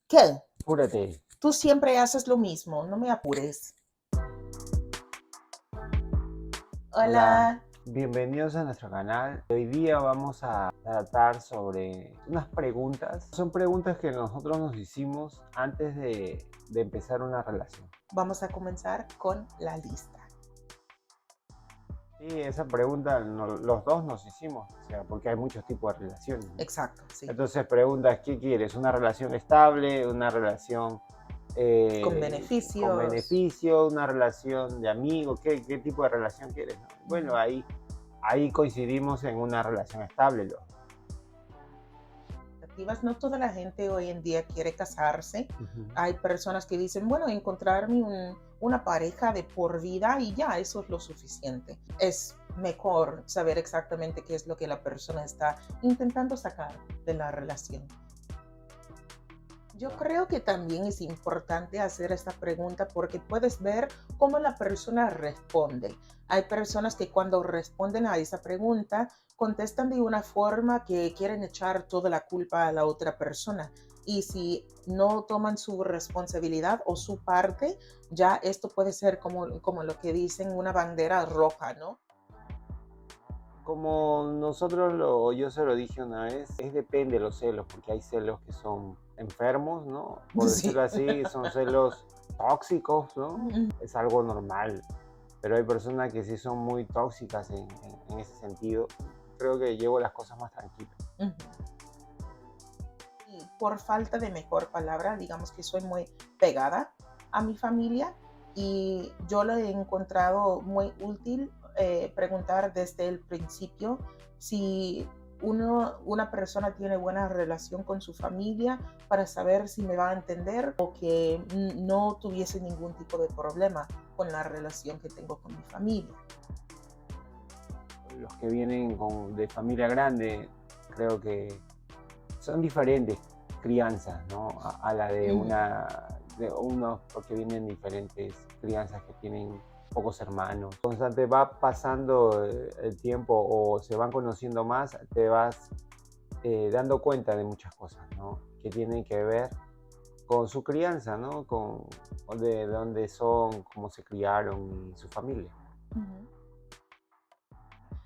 ¿Qué? Apúrate. Tú siempre haces lo mismo, no me apures. Hola, Hola. bienvenidos a nuestro canal. Hoy día vamos a tratar sobre unas preguntas. Son preguntas que nosotros nos hicimos antes de empezar una relación. Vamos a comenzar con la lista. Y esa pregunta los dos nos hicimos, o sea, porque hay muchos tipos de relaciones, ¿no? Exacto, sí. Entonces preguntas, ¿qué quieres? ¿Una relación estable? ¿Una relación Con con beneficios. beneficio? ¿Una relación de amigos? ¿Qué tipo de relación quieres, no? Bueno, ahí coincidimos en una relación estable. No toda la gente hoy en día quiere casarse. Uh-huh. Hay personas que dicen, bueno, encontrarme una pareja de por vida y ya, eso es lo suficiente. Es mejor saber exactamente qué es lo que la persona está intentando sacar de la relación. Yo creo que también es importante hacer esta pregunta porque puedes ver cómo la persona responde. Hay personas que cuando responden a esa pregunta contestan de una forma que quieren echar toda la culpa a la otra persona. Y si no toman su responsabilidad o su parte, ya esto puede ser como lo que dicen una bandera roja, ¿no? Como yo se lo dije una vez, depende de los celos, porque hay celos que son enfermos, ¿no? Por decirlo Sí. así, son celos tóxicos, ¿no? Es algo normal, pero hay personas que sí son muy tóxicas en ese sentido. Creo que llevo las cosas más tranquilas. Y por falta de mejor palabra, digamos que soy muy pegada a mi familia y yo lo he encontrado muy útil preguntar desde el principio si una persona tiene buena relación con su familia para saber si me va a entender o que no tuviese ningún tipo de problema con la relación que tengo con mi familia. Los que vienen de familia grande, creo que son diferentes crianzas, ¿no? A la de unos, porque vienen diferentes crianzas que tienen pocos hermanos. Constante va pasando el tiempo o se van conociendo más, te vas dando cuenta de muchas cosas, ¿no? Que tienen que ver con su crianza, ¿no? De dónde son, cómo se criaron y su familia.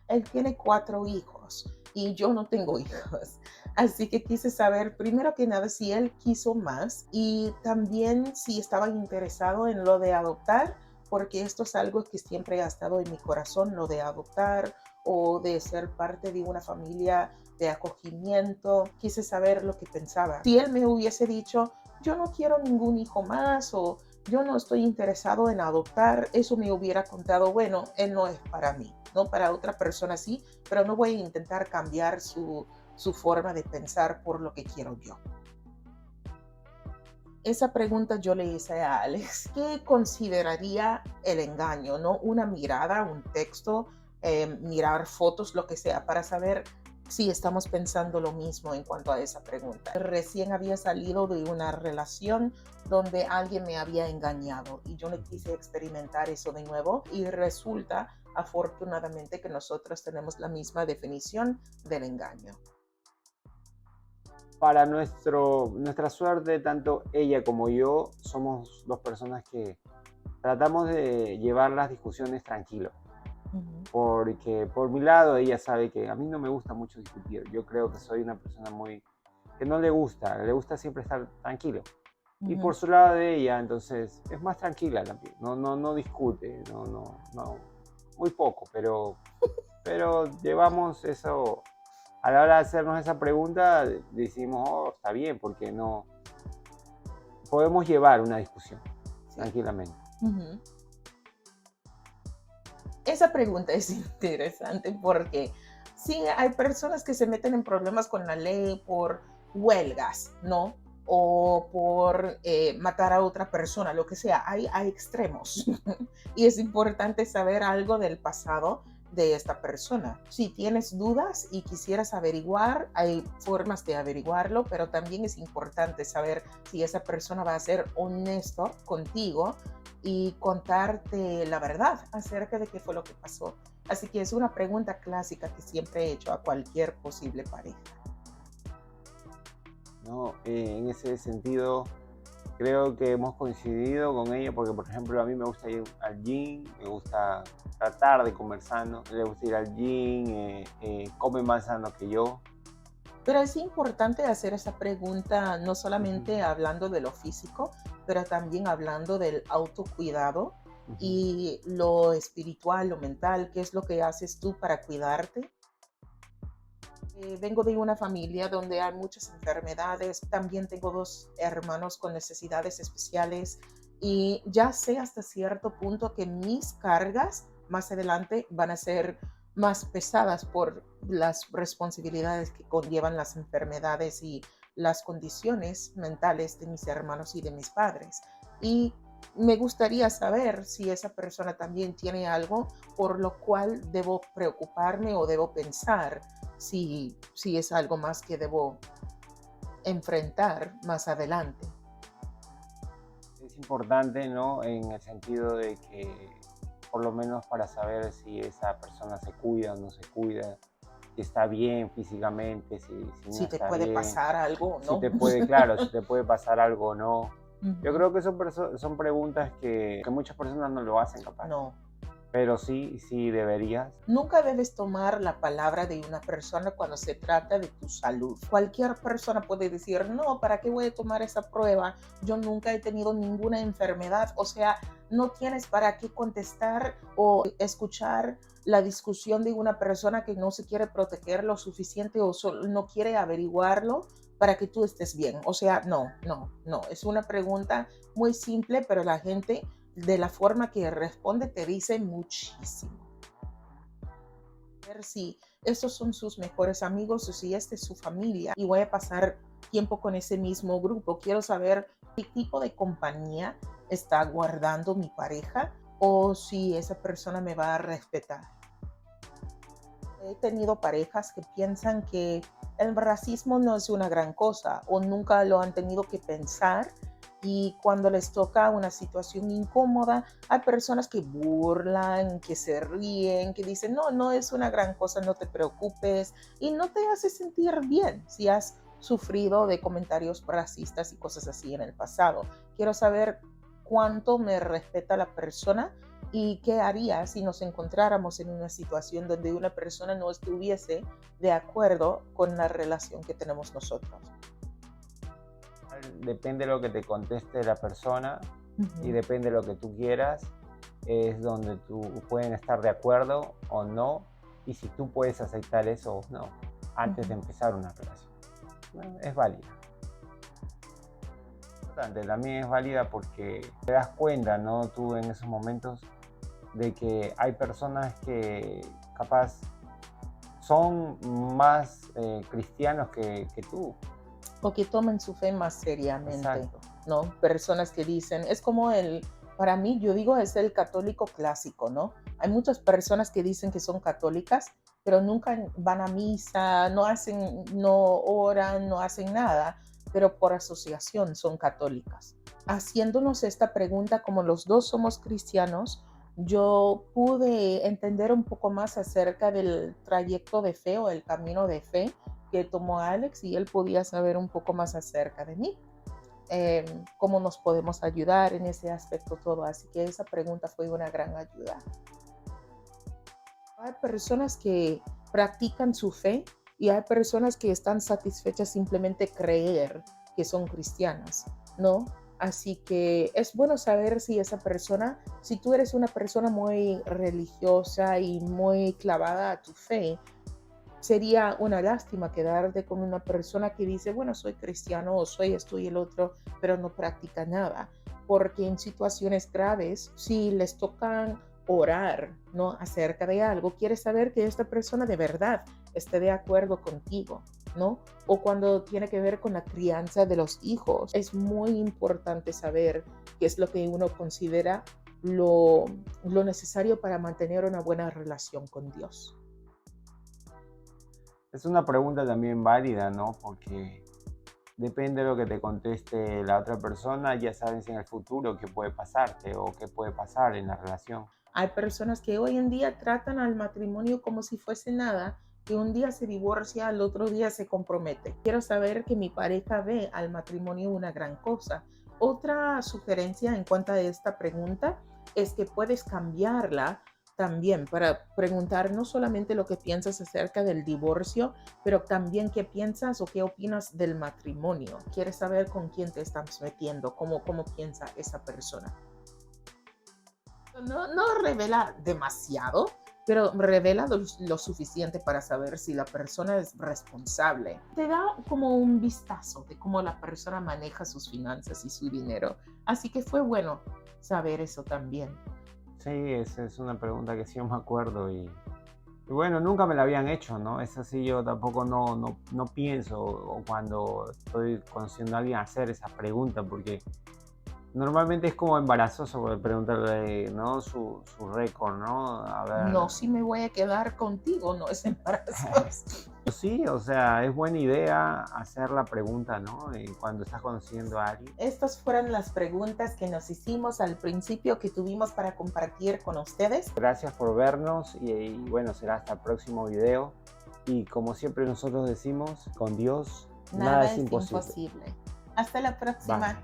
Él tiene 4 hijos y yo no tengo hijos. Así que quise saber, primero que nada, si él quiso más y también si estaba interesado en lo de adoptar, porque esto es algo que siempre ha estado en mi corazón, lo de adoptar o de ser parte de una familia de acogimiento. Quise saber lo que pensaba. Si él me hubiese dicho, yo no quiero ningún hijo más o yo no estoy interesado en adoptar, eso me hubiera contado, bueno, él no es para mí, ¿no? Para otra persona sí, pero no voy a intentar cambiar su forma de pensar por lo que quiero yo. Esa pregunta yo le hice a Alex, ¿qué consideraría el engaño? ¿No? Una mirada, un texto, mirar fotos, lo que sea, para saber si estamos pensando lo mismo en cuanto a esa pregunta. Recién había salido de una relación donde alguien me había engañado y yo no quise experimentar eso de nuevo y resulta afortunadamente que nosotros tenemos la misma definición del engaño. Para nuestra suerte, tanto ella como yo somos dos personas que tratamos de llevar las discusiones tranquilos. Ujú. Porque por mi lado ella sabe que a mí no me gusta mucho discutir. Yo creo que soy una persona que no le gusta siempre estar tranquilo. Y por Ujú. su lado de ella, entonces es más tranquila también. No discute, no, muy poco, pero llevamos eso. A la hora de hacernos esa pregunta, decimos, oh, está bien, porque no podemos llevar una discusión Sí. tranquilamente. Ujú. Esa pregunta es interesante porque sí, hay personas que se meten en problemas con la ley por huelgas, ¿no? O por matar a otra persona, lo que sea. Hay extremos. Y es importante saber algo del pasado de esta persona. Si tienes dudas y quisieras averiguar, hay formas de averiguarlo, pero también es importante saber si esa persona va a ser honesto contigo y contarte la verdad acerca de qué fue lo que pasó. Así que es una pregunta clásica que siempre he hecho a cualquier posible pareja. ¿no? En ese sentido, creo que hemos coincidido con ella porque, por ejemplo, a mí me gusta ir al gym, me gusta tratar de comer sano, le gusta ir al gym, come más sano que yo. Pero es importante hacer esa pregunta, no Ujú, solamente hablando de lo físico, pero también hablando del autocuidado ujú. y lo espiritual, lo mental, qué es lo que haces tú para cuidarte. Vengo de una familia donde hay muchas enfermedades, también tengo dos hermanos con necesidades especiales y ya sé hasta cierto punto que mis cargas más adelante van a ser más pesadas por las responsabilidades que conllevan las enfermedades y las condiciones mentales de mis hermanos y de mis padres. Y me gustaría saber si esa persona también tiene algo por lo cual debo preocuparme o debo pensar si es algo más que debo enfrentar más adelante. Es importante, ¿no? En el sentido de que, por lo menos para saber si esa persona se cuida o no se cuida, si está bien físicamente, si no Si te está puede bien, pasar algo o si no. te puede, claro, si te puede pasar algo o no. Yo Ujú. creo que son preguntas que muchas personas no lo hacen capaz, No. pero sí, sí deberías. Nunca debes tomar la palabra de una persona cuando se trata de tu salud. Cualquier persona puede decir, no, ¿para qué voy a tomar esa prueba? Yo nunca he tenido ninguna enfermedad. O sea, no tienes para qué contestar o escuchar la discusión de una persona que no se quiere proteger lo suficiente o no quiere averiguarlo para que tú estés bien. O sea, no, no, no. Es una pregunta muy simple, pero la gente de la forma que responde te dice muchísimo. Ver si estos son sus mejores amigos o si esta es su familia y voy a pasar tiempo con ese mismo grupo. Quiero saber qué tipo de compañía está guardando mi pareja o si esa persona me va a respetar. He tenido parejas que piensan que el racismo no es una gran cosa o nunca lo han tenido que pensar y cuando les toca una situación incómoda, hay personas que burlan, que se ríen, que dicen, no, no es una gran cosa, no te preocupes y no te hace sentir bien si has sufrido de comentarios racistas y cosas así en el pasado. Quiero saber cuánto me respeta la persona y qué haría si nos encontráramos en una situación donde una persona no estuviese de acuerdo con la relación que tenemos nosotros. Depende de lo que te conteste la persona y Ujú, depende de lo que tú quieras, es donde tú pueden estar de acuerdo o no, y si tú puedes aceptar eso o no, antes de ujú. empezar una relación. Bueno, es válida. Importante, también es válida porque te das cuenta, ¿no? Tú en esos momentos de que hay personas que capaz son más cristianos que tú. O que tomen su fe más seriamente, Exacto. ¿no? Personas que dicen, es como para mí, yo digo, es el católico clásico, ¿no? Hay muchas personas que dicen que son católicas, pero nunca van a misa, no hacen, no oran, no hacen nada, pero por asociación son católicas. Haciéndonos esta pregunta, como los dos somos cristianos, yo pude entender un poco más acerca del trayecto de fe o el camino de fe que tomó Alex y él podía saber un poco más acerca de mí, cómo nos podemos ayudar en ese aspecto todo. Así que esa pregunta fue una gran ayuda. Hay personas que practican su fe y hay personas que están satisfechas simplemente creer que son cristianas, ¿no? Así que es bueno saber si esa persona, si tú eres una persona muy religiosa y muy clavada a tu fe, sería una lástima quedarte con una persona que dice, bueno, soy cristiano o soy esto y el otro, pero no practica nada. Porque en situaciones graves, si les tocan orar, ¿no? Acerca de algo, quieres saber que esta persona de verdad esté de acuerdo contigo, ¿no? O cuando tiene que ver con la crianza de los hijos, es muy importante saber qué es lo que uno considera lo necesario para mantener una buena relación con Dios. Es una pregunta también válida, ¿no? Porque depende de lo que te conteste la otra persona, ya sabes en el futuro qué puede pasarte o qué puede pasar en la relación. Hay personas que hoy en día tratan al matrimonio como si fuese nada que un día se divorcia, al otro día se compromete. Quiero saber que mi pareja ve al matrimonio una gran cosa. Otra sugerencia en cuanto a esta pregunta es que puedes cambiarla también para preguntar no solamente lo que piensas acerca del divorcio, pero también qué piensas o qué opinas del matrimonio. ¿Quieres saber con quién te estás metiendo? ¿Cómo piensa esa persona? No revela demasiado, pero revela lo suficiente para saber si la persona es responsable. Te da como un vistazo de cómo la persona maneja sus finanzas y su dinero. Así que fue bueno saber eso también. Sí, esa es una pregunta que sí me acuerdo y bueno, nunca me la habían hecho, ¿no? Es así, yo tampoco no pienso o cuando estoy conociendo a alguien hacer esa pregunta porque normalmente es como embarazoso poder preguntarle, ¿no? Su récord, ¿no? A No, ver. si me voy a quedar contigo, no es embarazoso. Sí, o sea, es buena idea hacer la pregunta, ¿no? Cuando estás conociendo a alguien. Estas fueron las preguntas que nos hicimos al principio que tuvimos para compartir con ustedes. Gracias por vernos y bueno, será hasta el próximo video. Y como siempre nosotros decimos, con Dios nada Nada es es imposible. imposible. Hasta la Bye. próxima.